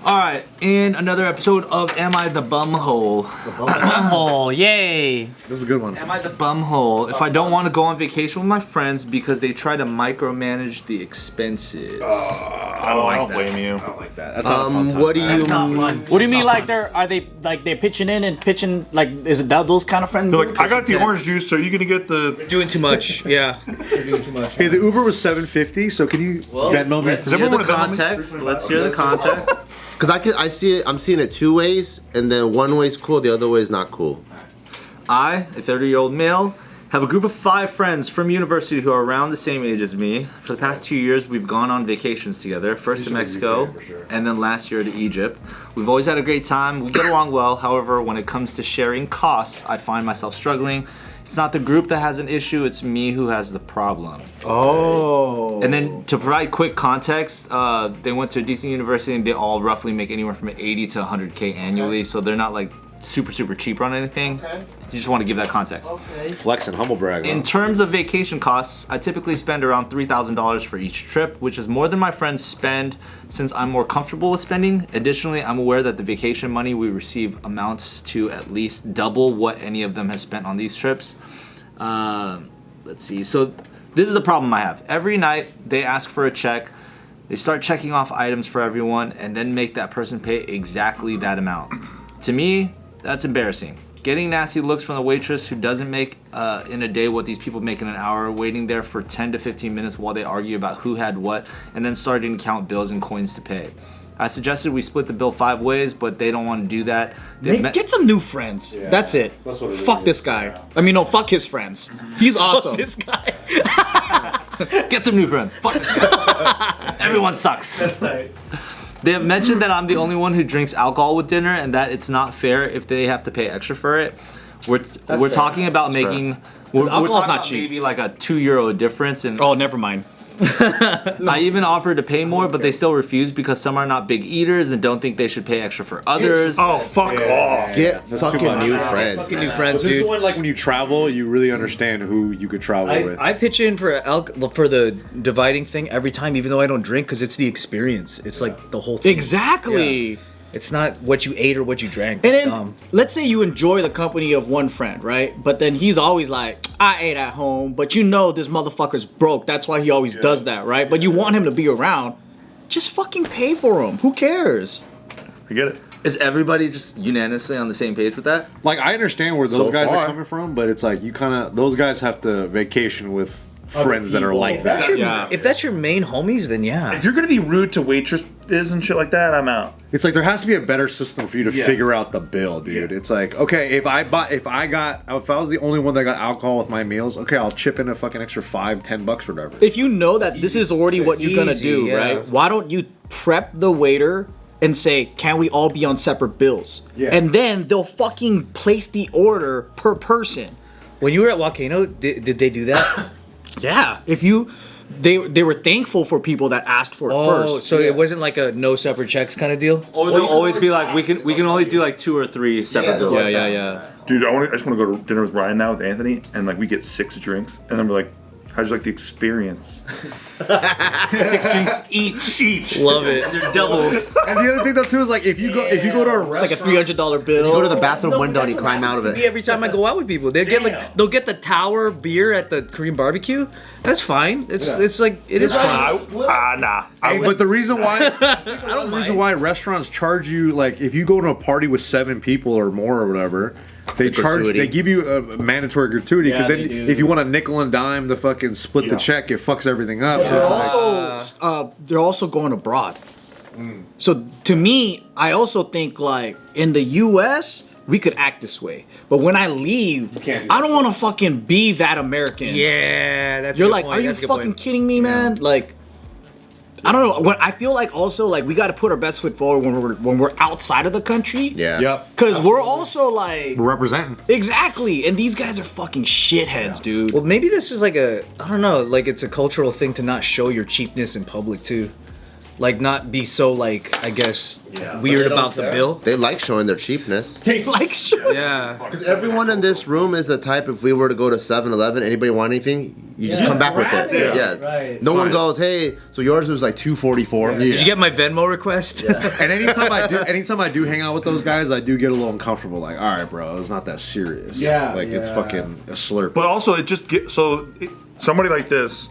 Alright, in another episode of Am I the Bumhole? Bumhole, yay! This is a good one. Am I the bumhole if I don't want to go on vacation with my friends because they try to micromanage the expenses? I don't blame you. I don't like that. That's not a fun time. What do you What do you mean? Like they're pitching in and pitching? Like is it those kind of friends? They're like, I got the orange juice, so you gonna get the. doing too much? Yeah, you're doing too much. Hey, the Uber was $7.50, so can you Venmo me? Let's hear the context. Let's hear the context. Because I'm seeing it two ways, and then one way is cool, the other way is not cool. I, a 30-year-old male, have a group of 5 friends from university who are around the same age as me. For the past 2 years, we've gone on vacations together. First to Mexico, and then last year to Egypt. We've always had a great time. We get along well. However, when it comes to sharing costs, I find myself struggling. It's not the group that has an issue, it's me who has the problem. Oh. And then to provide quick context, they went to a decent university and they all roughly make anywhere from 80 to 100K annually, so they're not like super cheap on anything. Okay. You just want to give that context. Okay. Flex and humble brag. In terms of vacation costs, I typically spend around $3,000 for each trip, which is more than my friends spend since I'm more comfortable with spending. Additionally, I'm aware that the vacation money we receive amounts to at least double what any of them has spent on these trips. Let's see. So this is the problem I have. Every night they ask for a check. They start checking off items for everyone and then make that person pay exactly that amount. To me, that's embarrassing. Getting nasty looks from the waitress who doesn't make in a day what these people make in an hour, waiting there for 10 to 15 minutes while they argue about who had what, and then starting to count bills and coins to pay. I suggested we split the bill 5 ways, but they don't want to do that. Get some new friends. Yeah, That's it. that's what it Fuck is. this guy. I mean, no, fuck his friends. He's awesome. This guy. Get some new friends. Fuck this guy. Everyone sucks. That's tight. They have mentioned that I'm the only one who drinks alcohol with dinner and that it's not fair if they have to pay extra for it. We're talking about making... We're alcohol's talking not about cheap. maybe like a €2 difference. And Oh, never mind. I even offered to pay more, but they still refuse because some are not big eaters and don't think they should pay extra for others. Oh, fuck off. Get That's too fucking much. new friends, Fucking man. new friends, This is dude. when, like, when you travel, you really understand who you could travel with. I pitch in for the dividing thing every time, even though I don't drink, because it's the experience. It's like the whole thing. Exactly. Yeah. It's not what you ate or what you drank. And It's then, dumb. let's say you enjoy the company of one friend, right? But then he's always like, I ate at home, but you know this motherfucker's broke. That's why he always does that, right? But you want him to be around. Just fucking pay for him. Who cares? I get it. Is everybody just unanimously on the same page with that? Like, I understand where those So guys far. are coming from, but it's like, you kind of, those guys have to vacation with friends that are like that. If that's your main homies, then yeah. If you're gonna be rude to waitresses and shit like that, I'm out. It's like there has to be a better system for you to Yeah. figure out the bill, dude. Yeah. It's like, okay, if I was the only one that got alcohol with my meals, okay, I'll chip in a fucking extra $5-10 or whatever. If you know that this is already what you're gonna do, yeah. right? Why don't you prep the waiter and say, can we all be on separate bills? Yeah. And then they'll fucking place the order per person. When you were at Volcano, did they do that? Yeah. They were thankful for people that asked for it first. So it wasn't like a no separate checks kind of deal? Or they'll always be like, we can only do like 2 or 3 separate bills. Yeah. Dude, I just want to go to dinner with Ryan now with Anthony, and like we get 6 drinks, and then we're like, how'd you like the experience? 6 drinks each. Love it. And they're doubles. And the other thing though too is like, if you go to a It's like a restaurant, $300 bill. You go to the bathroom window and you climb out of Me it. every time I go out with people, they'll get the tower beer at the Korean barbecue. That's fine. It's like it is fine. Nah. hey, but the reason why restaurants charge you, like, if you go to a party with 7 people or more or whatever, they give you a mandatory gratuity, because then if you want a nickel and dime to fucking split the check, it fucks everything up. So it's like, They're also going abroad. So to me, I also think like in the U.S. we could act this way, but when I leave, I don't want to fucking be that American. Yeah, that's. You're a good like, point. are you That's a good fucking point. kidding me, man? Like, I don't know. What I feel like also like we got to put our best foot forward when we're outside of the country. Yeah. yep, Because we're also like we're representing. exactly, and these guys are fucking shitheads, dude. Well, maybe this is like I don't know, like it's a cultural thing to not show your cheapness in public too. like not be so like I guess weird about the bill. They like showing their cheapness. They like shit. Yeah. Because everyone in this room is the type, if we were to go to 7-Eleven, anybody want anything, you just come back with it. Yeah. Right. No one goes, hey, so yours was like $2.44. Did you get my Venmo request? And anytime I do hang out with those guys, I do get a little uncomfortable. Like, all right, bro, it's not that serious. Yeah. Like it's fucking a slurp. But also, it just somebody like this.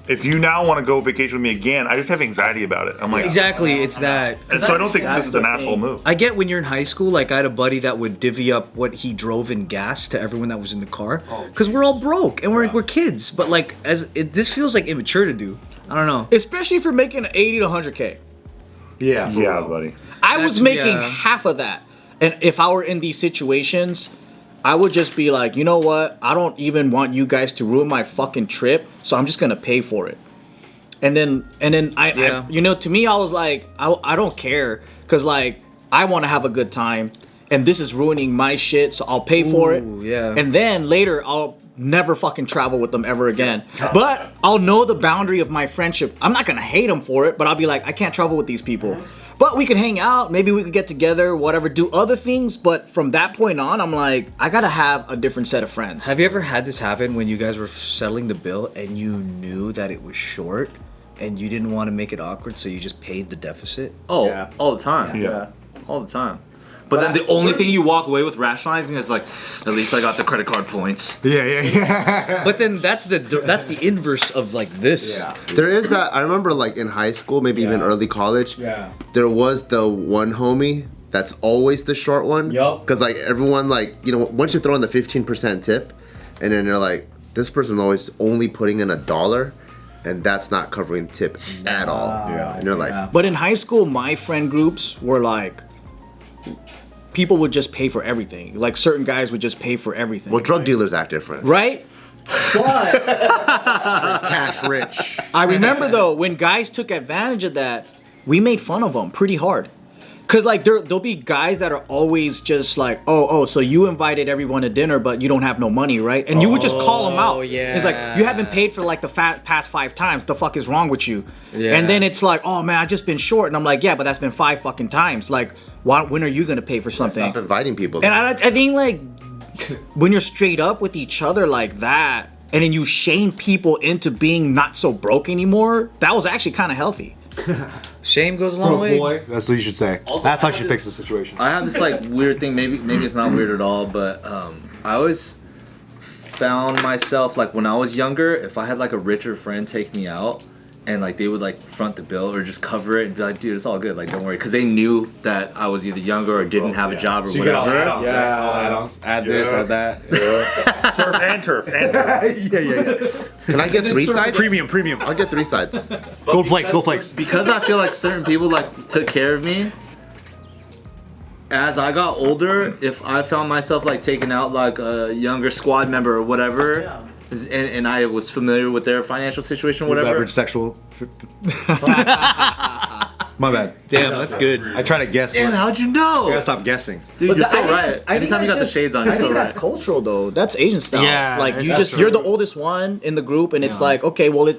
If you now want to go vacation with me again, I just have anxiety about it. I'm like, Exactly, it's that. and so I don't think this is an asshole move. I get when you're in high school, like I had a buddy that would divvy up what he drove in gas to everyone that was in the car, because we're all broke and we're kids. But like, this feels like immature to do. I don't know. Especially if you're making 80 to 100K. Yeah. Yeah, buddy. I was That's- making yeah. half of that. And if I were in these situations, I would just be like, you know what? I don't even want you guys to ruin my fucking trip, so I'm just gonna pay for it. And then I you know, to me, I was like, I don't care, cause like I want to have a good time, and this is ruining my shit, so I'll pay for it. yeah. And then later, I'll never fucking travel with them ever again. But I'll know the boundary of my friendship. I'm not gonna hate them for it, but I'll be like, I can't travel with these people. But we could hang out, maybe we could get together, whatever, do other things. But from that point on, I'm like, I gotta have a different set of friends. Have you ever had this happen when you guys were settling the bill and you knew that it was short and you didn't want to make it awkward, so you just paid the deficit? Oh, Yeah. all the time. Yeah. All the time. But then the only thing you walk away with rationalizing is like, at least I got the credit card points. Yeah. But then that's the inverse of like this. There is that. I remember, like in high school, maybe even early college. Yeah. There was the one homie that's always the short one. Yup. Because like everyone, like, you know, once you throw in the 15% tip, and then they're like, this person's always only putting in $1, and that's not covering tip at all. Yeah. And they're like, But in high school, my friend groups were like, people would just pay for everything. Like certain guys would just pay for everything. well, drug dealers act different. Right? But Cash rich. I remember though, when guys took advantage of that, we made fun of them pretty hard. Cause like there'll be guys that are always just like, oh, so you invited everyone to dinner, but you don't have no money, right? And you would just call them out. yeah. It's like, you haven't paid for like the past 5 times. The fuck is wrong with you? Yeah. And then it's like, oh man, I just been short, and I'm like, yeah, but that's been 5 fucking times. Like, when are you gonna pay for something? Stop inviting people. And I think like when you're straight up with each other like that, and then you shame people into being not so broke anymore, that was actually kind of healthy. Shame goes a long way. That's what you should say. That's how you fix the situation. I have this like weird thing. Maybe it's not weird at all, but I always found myself like when I was younger, if I had like a richer friend take me out, and like they would like front the bill or just cover it and be like, dude, it's all good, like don't worry, because they knew that I was either younger or didn't have a job or whatever. add-ons. Add this, add that. Surf and turf. And turf. Can I get 3 sides? Premium. I'll get 3 sides. Gold flakes. Because I feel like certain people like took care of me. As I got older, if I found myself like taking out like a younger squad member or whatever, and I was familiar with their financial situation, or whatever. Beverage sexual. My bad. Damn, that's good. I try to guess. And how'd you know? I gotta stop guessing. Dude, you're so right. Anytime you got the shades on, you're I so think right. that's cultural though. That's Asian style. Yeah, like that's you're the oldest one in the group, and it's like, okay, well,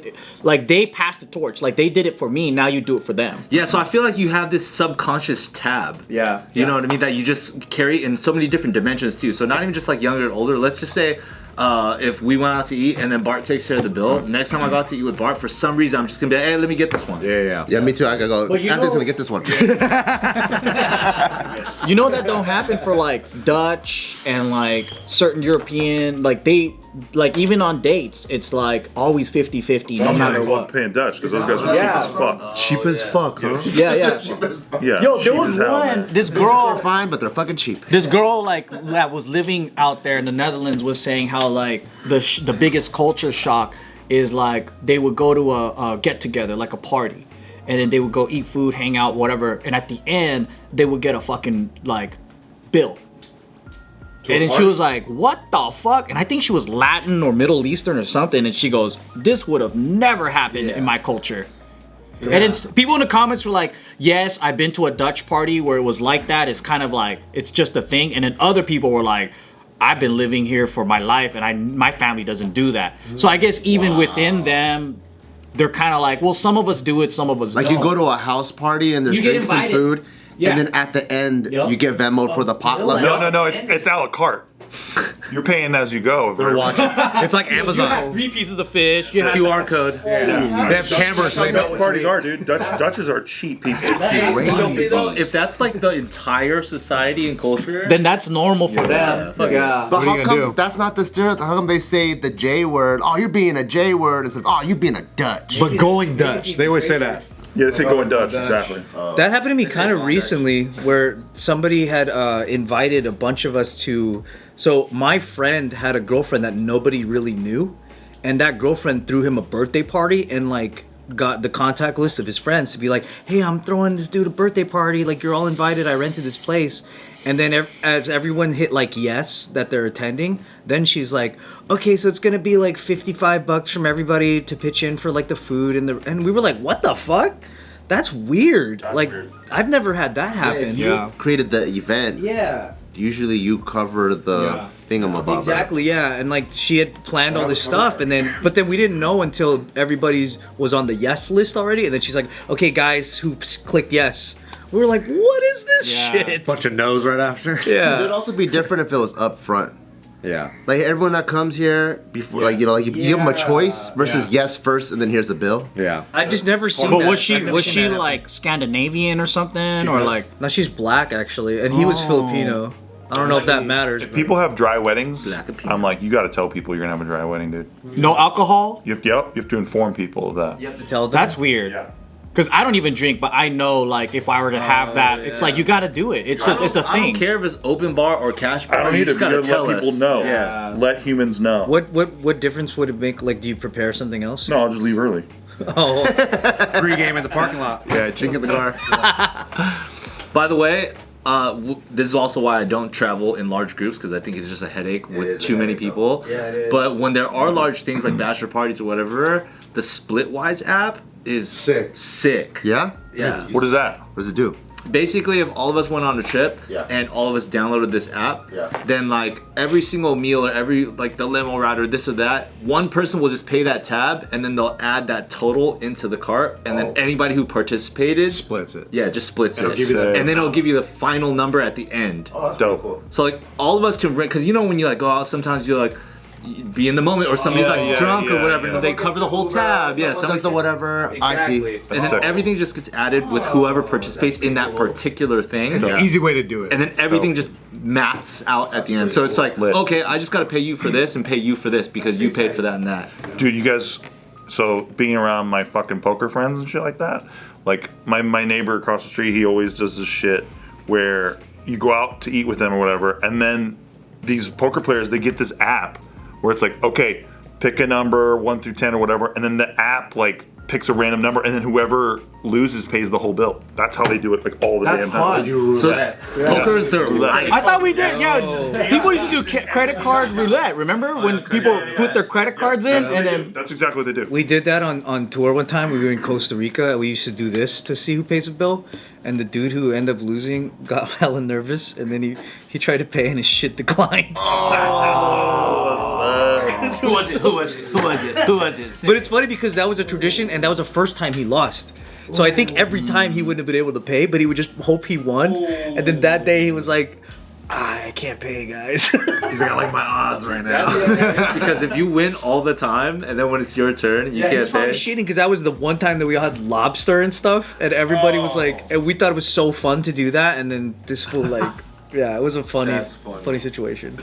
like they passed the torch. Like they did it for me, now you do it for them. Yeah, so I feel like you have this subconscious tab. Yeah. You know what I mean? That you just carry in so many different dimensions too. So not even just like younger and older. Let's just say if we went out to eat and then Bart takes care of the bill, next time I go out to eat with Bart, for some reason I'm just gonna be like, hey, let me get this one. Yeah. Yeah, me too. I gotta go. But you Anthony's know- gonna get this one. You know that don't happen for like Dutch and like certain European, like they, like even on dates, it's like always 50-50 no matter what. Paying Dutch because those guys are Yeah. cheap as fuck. Cheap as fuck, huh? Yeah. Yeah. Yo, cheap there was as hell, one, man. this They're girl fine, but they're fucking cheap. like that was living out there in the Netherlands was saying how like the biggest culture shock is like they would go to a get together, like a party, and then they would go eat food, hang out, whatever, and at the end they would get a fucking like bill. And then she was like, what the fuck? And I think she was Latin or Middle Eastern or something, and she goes, this would have never happened in my culture. And it's people in the comments were like, yes, I've been to a Dutch party where it was like that. It's kind of like, it's just a thing. And then other people were like, I've been living here for my life and my family doesn't do that. So I guess even within them, they're kind of like, well, some of us do it, some of us Like don't. you go to a house party and there's You get drinks and invited. food, Yeah. and then at the end Yep. you get Venmo for the potluck. No, it's a la carte. You're paying as you go. They're watching. It's like You have Amazon. 3 pieces of fish. You have QR code. They have cameras. So they know Dutch parties are, dude. Dutches are cheap people. If that's like the entire society and culture, Then that's normal for them. Yeah. But What are how you come gonna do? that's not the stereotype? How come they say the J word? Oh, you're being a J word instead of oh, you being a Dutch. But going Dutch, they always say that. Yeah, they say going Dutch, exactly. that happened to me kind of recently, where somebody had invited a bunch of us to. So my friend had a girlfriend that nobody really knew, and that girlfriend threw him a birthday party and like got the contact list of his friends to be like, hey, I'm throwing this dude a birthday party. Like, you're all invited. I rented this place. And then as everyone hit like yes that they're attending, then she's like, okay, so it's gonna be like $55 from everybody to pitch in for like the food and we were like, what the fuck? That's weird. I've never had that happen. If you created the event, Yeah. usually you cover the thingamabob. Exactly, yeah. And like she had planned all this stuff but then we didn't know until everybody's was on the yes list already, and then she's like, okay guys who clicked yes. We were like, what is this shit? Bunch of no's right after. It'd Yeah. also be different if it was up front. Yeah. Like everyone that comes here before, like you give them a choice versus yes first, and then here's the bill. Yeah. I've just never seen But that. was she I've never seen that happen. like Scandinavian or something, or like? No, she's black actually, and he was Filipino. I don't know if that matters. If people have dry weddings, Black and pink. I'm like, you got to tell people you're gonna have a dry wedding, dude. No alcohol? You have to inform people of that. You have to tell them. That's weird. Yeah. Because I don't even drink, but I know like if I were to have that, it's like you got to do it. It's just it's a I thing. don't care if it's open bar or cash bar. I don't you either. just You gotta gotta tell let people us. know. Yeah. Let humans know. What difference would it make? Like, do you prepare something else? No, I'll just leave early. Oh. Pre-game in the parking lot. Yeah, drink in the car. By the way, this is also why I don't travel in large groups, because I think it's just a headache with too many people. Yeah, it is. But when there are large things like bachelor parties or whatever, the Splitwise app is sick. Yeah? Yeah. What is that? What does it do? Basically, if all of us went on a trip and all of us downloaded this app, then like every single meal or every like the limo ride or this or that, one person will just pay that tab and then they'll add that total into the cart, and then anybody who participated Splits it. just splits it, give you the- and then it'll give you the final number at the end. Dope. So like all of us can rent, because you know when you like go out, sometimes you're like you be in the moment or somebody's like drunk or whatever, and they cover the whole tab. Yeah, Someone does the whatever. I see. and then sick. everything just gets added with whoever participates in that particular thing. It's an easy way to do it. And then everything just maths out at the end. So it's like, Lit. okay, I just gotta pay you for this and pay you for this because you paid for that and that. Dude, you guys, so being around my fucking poker friends and shit like that, like my neighbor across the street, he always does this shit where you go out to eat with them or whatever, and then these poker players, they get this app where it's like, okay, pick a number 1 through 10 or whatever, and then the app like picks a random number, and then whoever loses pays the whole bill. That's how they do it, like all the damn time. So poker is their life. I thought we did. Yeah, people used to do credit card roulette. Remember when people put their credit cards in and then That's exactly what they do. We did that on tour one time. We were in Costa Rica. We used to do this to see who pays the bill. And the dude who ended up losing got hella nervous, and then he tried to pay and his shit declined. Who was it? But it's funny because that was a tradition, and that was the first time he lost. So I think every time he wouldn't have been able to pay, but he would just hope he won. And then that day he was like, I can't pay, guys. He's like, I like my odds right now. Because if you win all the time and then when it's your turn, you can't It's probably pay. shitting because that was the one time that we all had lobster and stuff, and everybody was like, and we thought it was so fun to do that, and then this fool like, yeah, it was a funny situation.